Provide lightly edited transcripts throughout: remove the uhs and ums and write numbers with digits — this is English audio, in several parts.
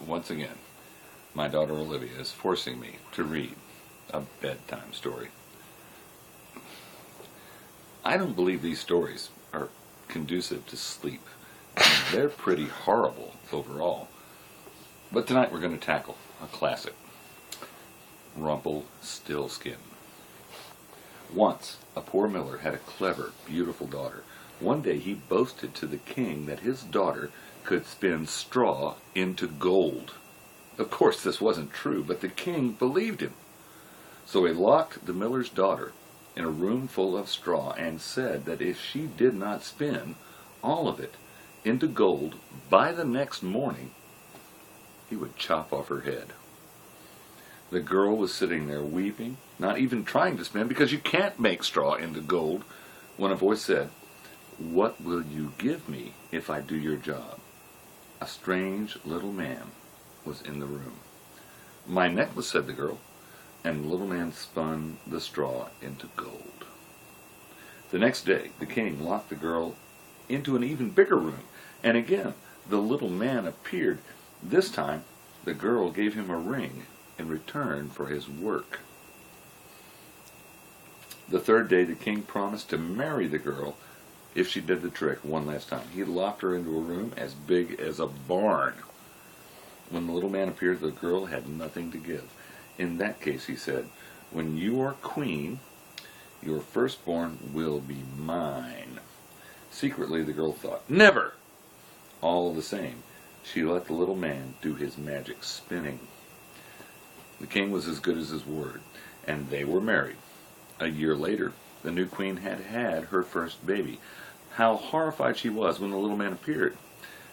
once again, my daughter Olivia is forcing me to read a bedtime story. I don't believe these stories are conducive to sleep. They're pretty horrible overall. But tonight we're going to tackle a classic, Rumpelstiltskin. Once, a poor miller had a clever, beautiful daughter. One day he boasted to the king that his daughter could spin straw into gold. Of course this wasn't true, but the king believed him. So he locked the miller's daughter in a room full of straw and said that if she did not spin all of it into gold by the next morning, he would chop off her head. The girl was sitting there weeping, not even trying to spin, because you can't make straw into gold, when a voice said, "What will you give me if I do your job?" A strange little man was in the room. "My necklace," said the girl, and the little man spun the straw into gold. The next day, the king locked the girl into an even bigger room, and again the little man appeared. This time, the girl gave him a ring in return for his work. The third day, the king promised to marry the girl if she did the trick one last time. He locked her into a room as big as a barn. When the little man appeared, the girl had nothing to give. In that case, he said, "When you are queen, your firstborn will be mine." Secretly, the girl thought, "Never!" All the same, she let the little man do his magic spinning. The king was as good as his word, and they were married. A year later, the new queen had had her first baby. How horrified she was when the little man appeared.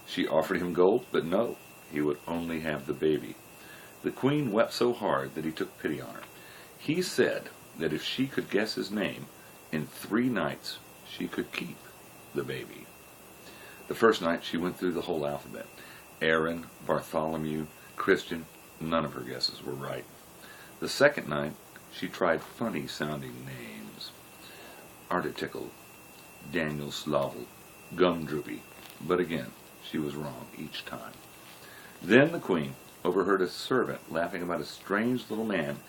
She offered him gold, but no, he would only have the baby. The queen wept so hard that he took pity on her. He said that if she could guess his name, in 3 nights she could keep the baby. The first night she went through the whole alphabet. Aaron, Bartholomew, Christian, none of her guesses were right. The second night she tried funny-sounding names. Article, Daniel Slavel, Gumdroopy, but again she was wrong each time. Then the queen overheard a servant laughing about a strange little man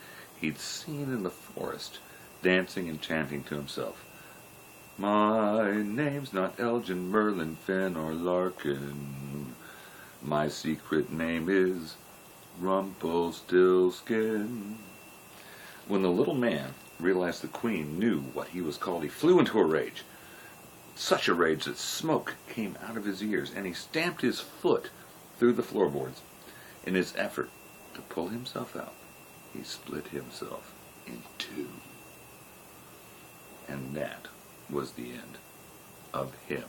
he'd seen in the forest, dancing and chanting to himself. "My name's not Elgin, Merlin, Finn, or Larkin. My secret name is Rumpelstiltskin." When the little man realized the queen knew what he was called, he flew into a rage. Such a rage that smoke came out of his ears, and he stamped his foot through the floorboards. In his effort to pull himself out, he split himself in 2. And that was the end of him.